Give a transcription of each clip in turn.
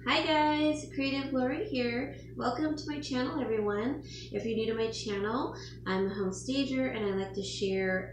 Hi guys, Creative Lori here. Welcome to my channel, everyone. If you're new to my channel, I'm a home stager and I like to share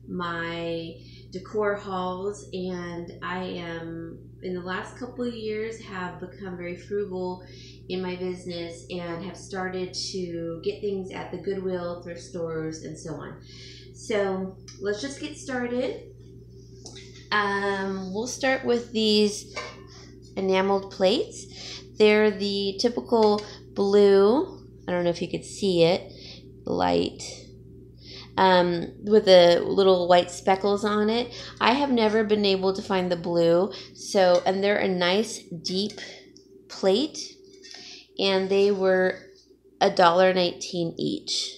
my decor hauls, and I am in the last couple of years have become very frugal in my business and have started to get things at the Goodwill, thrift stores, and so on. So let's just get started. We'll start with these enameled plates. They're the typical blue. I don't know if you could see it, light, with the little white speckles on it. I have never been able to find the blue, and they're a nice deep plate, and they were $1.19 each.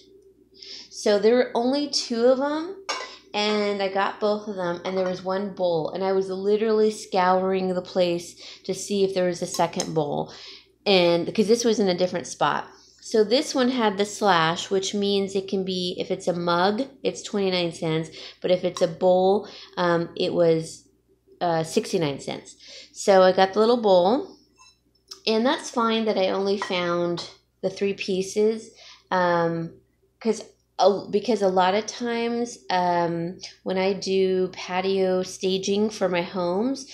So there were only two of them, and I got both of them, and there was one bowl, and I was literally scouring the place to see if there was a second bowl, and because this was in a different spot. So this one had the slash, which means it can be, if it's a mug, it's 29 cents, but if it's a bowl, it was 69 cents. So I got the little bowl, and that's fine that I only found the three pieces, because a lot of times when I do patio staging for my homes,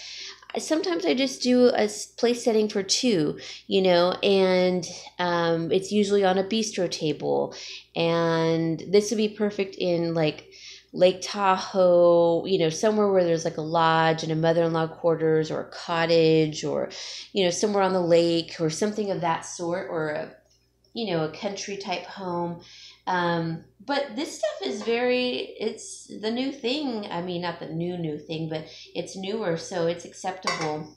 sometimes I just do a place setting for two, and it's usually on a bistro table. And this would be perfect in like Lake Tahoe, somewhere where there's like a lodge and a mother-in-law quarters or a cottage, or, somewhere on the lake or something of that sort, or a country type home. But this stuff is it's the new thing. I mean, not the new thing, but it's newer, so it's acceptable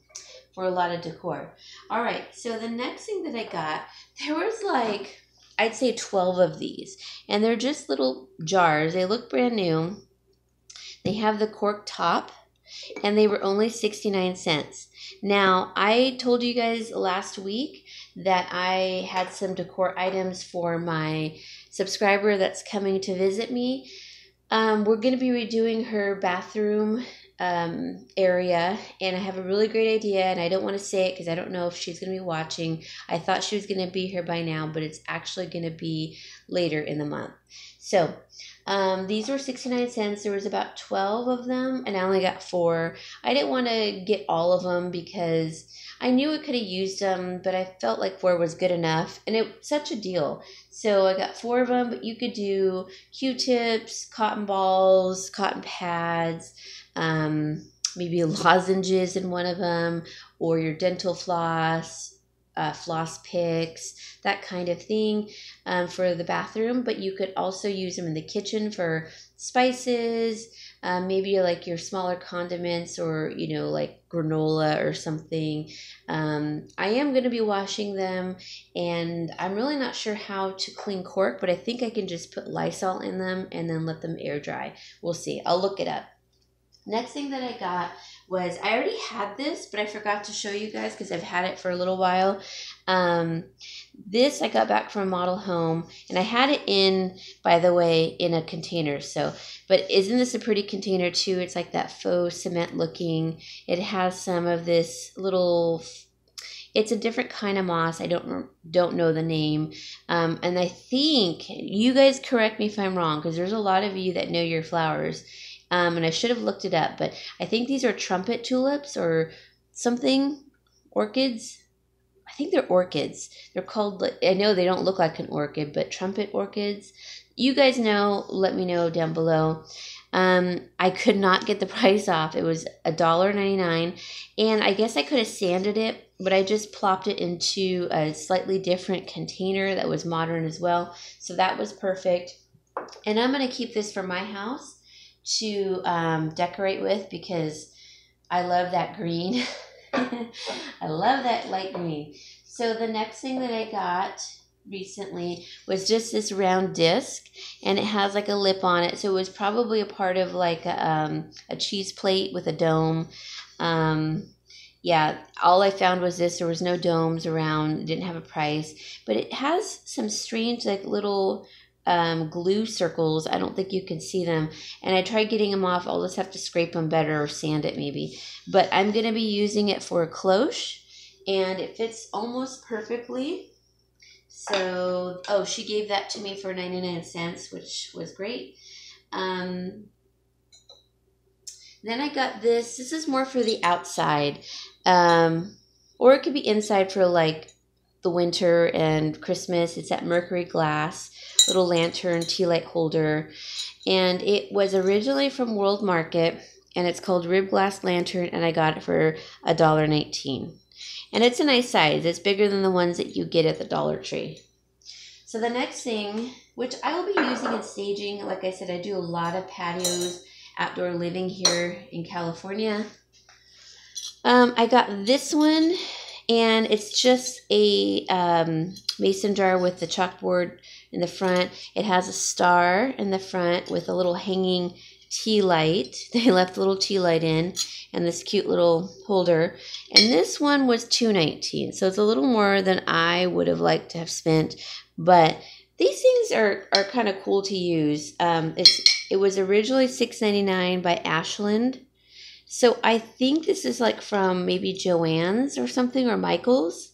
for a lot of decor. All right, so the next thing that I got, there was like, I'd say 12 of these, and they're just little jars. They look brand new. They have the cork top, and they were only 69 cents. Now, I told you guys last week that I had some decor items for my subscriber that's coming to visit me. We're going to be redoing her bathroom area, and I have a really great idea, and I don't want to say it because I don't know if she's going to be watching. I thought she was going to be here by now, but it's actually going to be later in the month. So these were 69 cents. There was about 12 of them, and I only got 4. I didn't want to get all of them because I knew I could have used them, but I felt like 4 was good enough, and it's such a deal. So I got 4 of them, but you could do Q-tips, cotton balls, cotton pads, maybe lozenges in one of them, or your dental floss, floss picks, that kind of thing, for the bathroom. But you could also use them in the kitchen for spices, maybe like your smaller condiments, or like granola or something. I am going to be washing them, and I'm really not sure how to clean cork, but I think I can just put Lysol in them and then let them air dry. We'll see. I'll look it up. Next thing that I got was, I already had this, but I forgot to show you guys because I've had it for a little while. This I got back from a model home, and I had it by the way, in a container. But isn't this a pretty container too? It's like that faux cement looking. It has some of this little, it's a different kind of moss. I don't know the name. And I think, you guys correct me if I'm wrong, because there's a lot of you that know your flowers. And I should have looked it up, but I think these are trumpet tulips or something, orchids. I think they're orchids. They're called, I know they don't look like an orchid, but trumpet orchids. You guys know, let me know down below. I could not get the price off. It was $1.99, and I guess I could have sanded it, but I just plopped it into a slightly different container that was modern as well. So that was perfect. And I'm going to keep this for my house to decorate with, because I love that green. I love that light green. So the next thing that I got recently was just this round disc, and it has like a lip on it. So it was probably a part of like a cheese plate with a dome. Yeah, all I found was this. There was no domes around. It didn't have a price, but it has some strange like little glue circles. I don't think you can see them, and I tried getting them off. I'll just have to scrape them better or sand it maybe, but I'm going to be using it for a cloche, and it fits almost perfectly. So, oh, she gave that to me for 99 cents, which was great. Then I got this. This is more for the outside. Or it could be inside for like the winter and Christmas. It's that Mercury glass, little lantern, tea light holder. And it was originally from World Market, and it's called Rib Glass Lantern, and I got it for $1.19. And it's a nice size. It's bigger than the ones that you get at the Dollar Tree. So the next thing, which I will be using in staging, like I said, I do a lot of patios, outdoor living here in California. I got this one, and it's just a mason jar with the chalkboard in the front. It has a star in the front with a little hanging tea light. They left a little tea light in, and this cute little holder. And this one was $2.19, so it's a little more than I would have liked to have spent, but these things are kind of cool to use. It was originally $6.99 by Ashland. So I think this is like from maybe Joann's or something, or Michael's.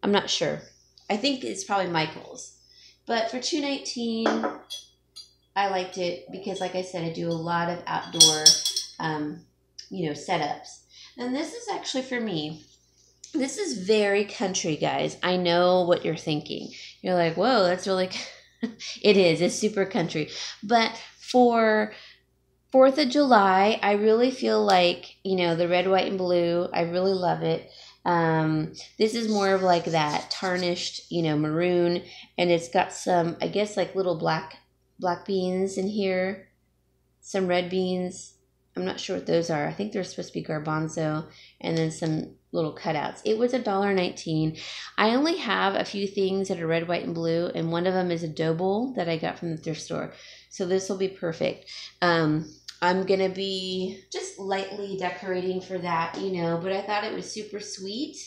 I'm not sure. I think it's probably Michael's. But for $2.19, I liked it because, like I said, I do a lot of outdoor, setups. And this is actually for me. This is very country, guys. I know what you're thinking. You're like, whoa, that's really... It is. It's super country. But for 4th of July, I really feel like, the red, white, and blue, I really love it. This is more of like that tarnished, maroon, and it's got some, I guess, like little black beans in here, some red beans. I'm not sure what those are. I think they're supposed to be garbanzo, and then some little cutouts. It was $1.19. I only have a few things that are red, white, and blue, and one of them is a dough bowl that I got from the thrift store. So this will be perfect. I'm going to be just lightly decorating for that, but I thought it was super sweet.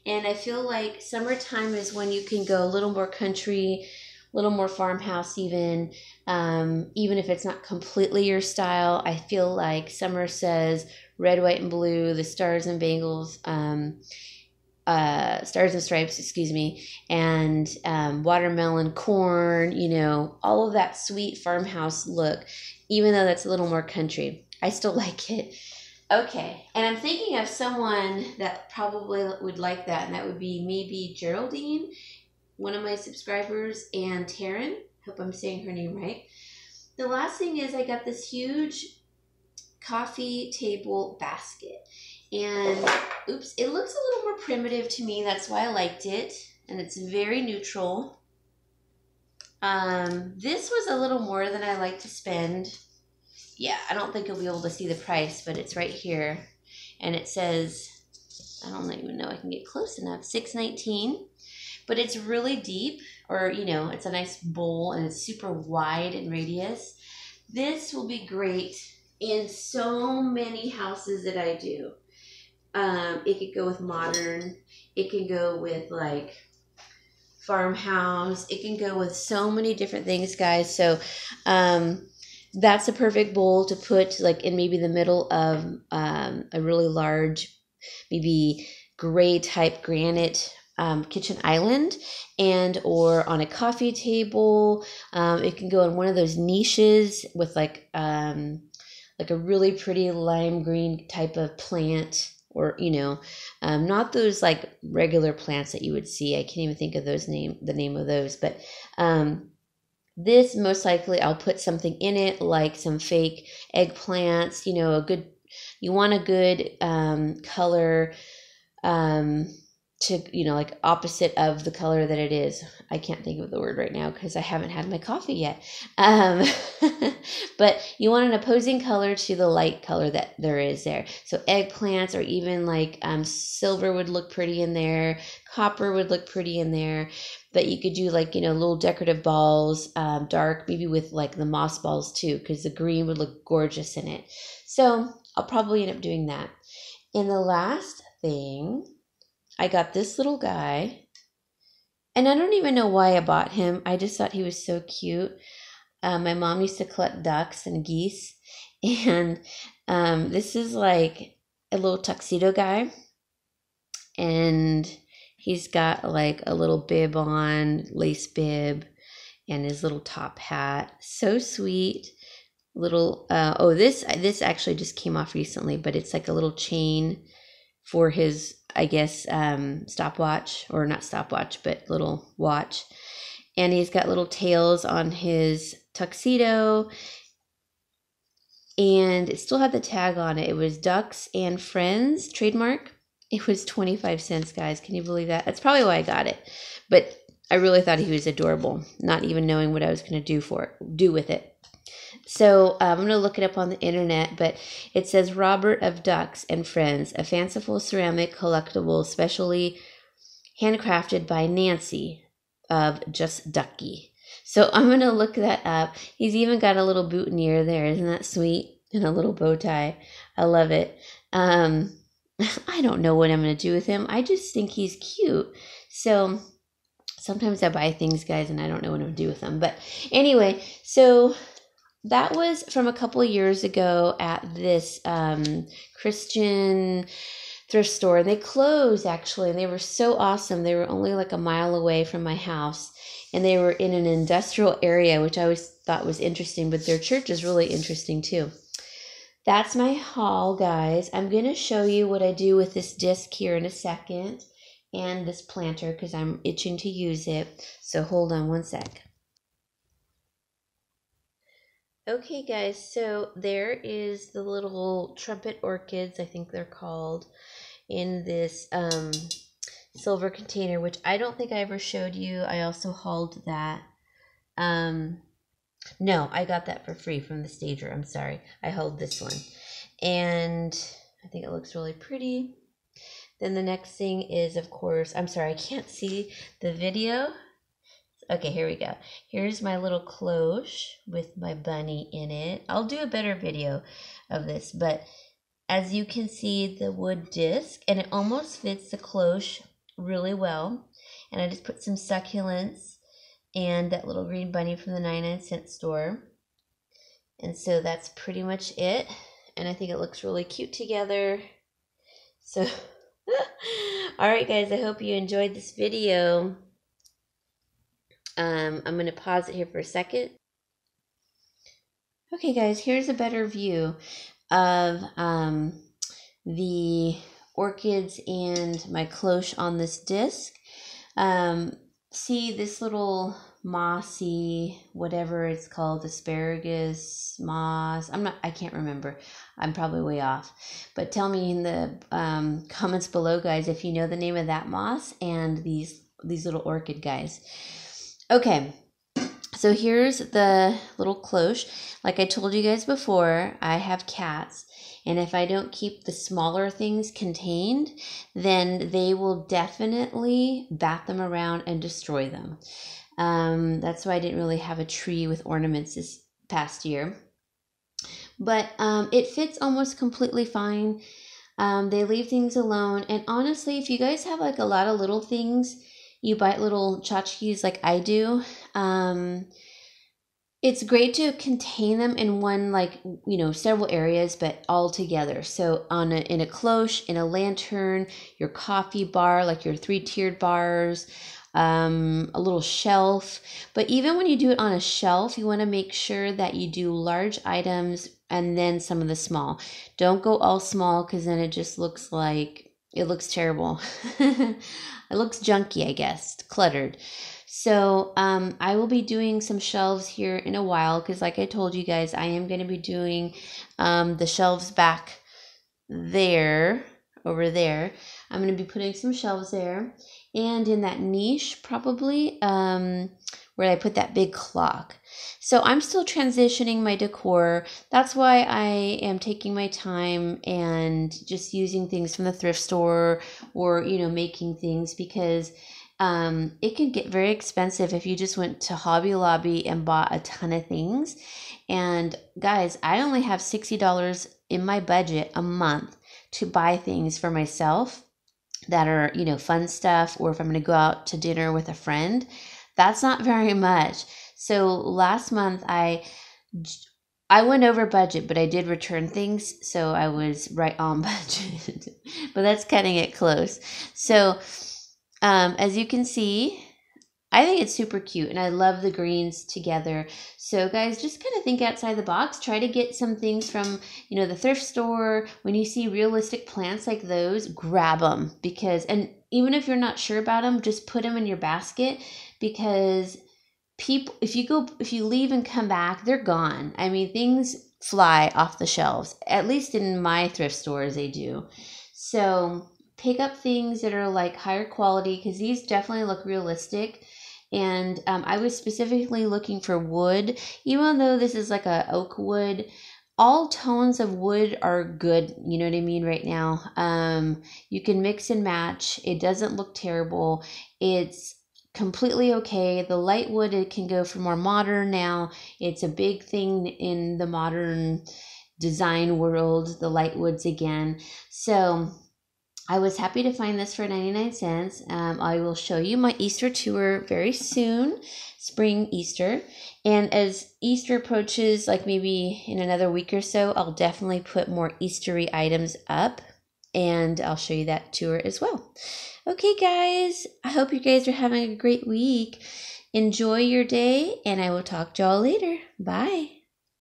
And I feel like summertime is when you can go a little more country, a little more farmhouse even if it's not completely your style. I feel like summer says red, white, and blue, the stars and bangles, stars and stripes, and watermelon, corn, all of that sweet farmhouse look, even though that's a little more country. I still like it. Okay, and I'm thinking of someone that probably would like that, and that would be maybe Geraldine, one of my subscribers, and Taryn. Hope I'm saying her name right. The last thing is I got this huge coffee table basket. And, oops, it looks a little more primitive to me. That's why I liked it. And it's very neutral. This was a little more than I like to spend. Yeah, I don't think you'll be able to see the price, but it's right here. And it says, I don't even know if I can get close enough, $6.19. But it's really deep, or, it's a nice bowl, and it's super wide in radius. This will be great in so many houses that I do. It could go with modern. It can go with like farmhouse. It can go with so many different things, guys. So that's a perfect bowl to put like in maybe the middle of a really large, maybe gray type granite kitchen island, and or on a coffee table. It can go in one of those niches with like a really pretty lime green type of plant, or not those like regular plants that you would see. I can't even think of the name of those, but this most likely I'll put something in it like some fake eggplants. You want a good color to like opposite of the color that it is. I can't think of the word right now because I haven't had my coffee yet. But you want an opposing color to the light color that there is there. So eggplants, or even like silver would look pretty in there. Copper would look pretty in there. But you could do like little decorative balls, dark, maybe with like the moss balls too, because the green would look gorgeous in it. So I'll probably end up doing that. And the last thing, I got this little guy, and I don't even know why I bought him. I just thought he was so cute. My mom used to collect ducks and geese, and this is like a little tuxedo guy. and he's got like a little bib on, lace bib, and his little top hat. So sweet. Little this actually just came off recently, but it's like a little chain for his, I guess, stopwatch, or not stopwatch, but little watch. And he's got little tails on his tuxedo, and it still had the tag on it. It was Ducks and Friends trademark. It was 25 cents, guys. Can you believe that? That's probably why I got it. But I really thought he was adorable, not even knowing what I was going to do with it. So I'm going to look it up on the internet, but it says Robert of Ducks and Friends, a fanciful ceramic collectible specially handcrafted by Nancy of Just Ducky. So I'm going to look that up. He's even got a little boutonniere there. Isn't that sweet? And a little bow tie. I love it. I don't know what I'm going to do with him. I just think he's cute. So sometimes I buy things, guys, and I don't know what I'm going to do with them. But anyway, so that was from a couple of years ago at this Christian thrift store. And they closed, actually, and they were so awesome. They were only like a mile away from my house, and they were in an industrial area, which I always thought was interesting, but their church is really interesting too. That's my haul, guys. I'm going to show you what I do with this disc here in a second, and this planter, because I'm itching to use it. So hold on one sec. Okay, guys, so there is the little trumpet orchids, I think they're called, in this silver container, which I don't think I ever showed you. I also hauled that. No, I got that for free from the stager. I'm sorry. I hauled this one. And I think it looks really pretty. Then the next thing is, of course, I'm sorry, I can't see the video. Okay, here we go. Here's my little cloche with my bunny in it. I'll do a better video of this, but as you can see, the wood disc, and it almost fits the cloche really well. And I just put some succulents and that little green bunny from the 99-cent store. And so that's pretty much it. And I think it looks really cute together. So, all right, guys, I hope you enjoyed this video. I'm going to pause it here for a second. Okay, guys, here's a better view of the orchids and my cloche on this disc. See this little mossy, whatever it's called, asparagus, moss. I can't remember. I'm probably way off. But tell me in the comments below, guys, if you know the name of that moss and these little orchid guys. Okay, so here's the little cloche. Like I told you guys before, I have cats, and if I don't keep the smaller things contained, then they will definitely bat them around and destroy them. That's why I didn't really have a tree with ornaments this past year. But it fits almost completely fine. They leave things alone, and honestly, if you guys have like a lot of little things, you buy little tchotchkes like I do, it's great to contain them in one, like, you know, several areas, but all together. So in a cloche, in a lantern, your coffee bar, like your 3-tiered bars, a little shelf. But even when you do it on a shelf, you want to make sure that you do large items and then some of the small. Don't go all small, because then it just looks like, it looks terrible. It looks junky, I guess, cluttered. So I will be doing some shelves here in a while, because like I told you guys, I am going to be doing the shelves back there, over there. I'm going to be putting some shelves there, and in that niche probably where I put that big clock. So I'm still transitioning my decor. That's why I am taking my time and just using things from the thrift store, or, you know, making things, because it can get very expensive if you just went to Hobby Lobby and bought a ton of things. And guys, I only have $60 in my budget a month to buy things for myself that are, you know, fun stuff, or if I'm going to go out to dinner with a friend. That's not very much. So last month I I went over budget, but I did return things, so I was right on budget. But that's cutting it close. So, as you can see, I think it's super cute, and I love the greens together. So guys, just kind of think outside the box. Try to get some things from, the thrift store. When you see realistic plants like those, grab them, and even if you're not sure about them, just put them in your basket, because people, if you leave and come back, they're gone. I mean, things fly off the shelves. At least in my thrift stores, they do. So pick up things that are like higher quality, because these definitely look realistic. And I was specifically looking for wood, even though this is like a oak wood. All tones of wood are good, you know what I mean, right now. You can mix and match. It doesn't look terrible. It's completely okay. The light wood, it can go for more modern now. It's a big thing in the modern design world, the light woods again. So I was happy to find this for 99 cents. I will show you my Easter tour very soon, spring Easter. And as Easter approaches, like maybe in another week or so, I'll definitely put more Eastery items up, and I'll show you that tour as well. Okay, guys, I hope you guys are having a great week. Enjoy your day, and I will talk to y'all later. Bye.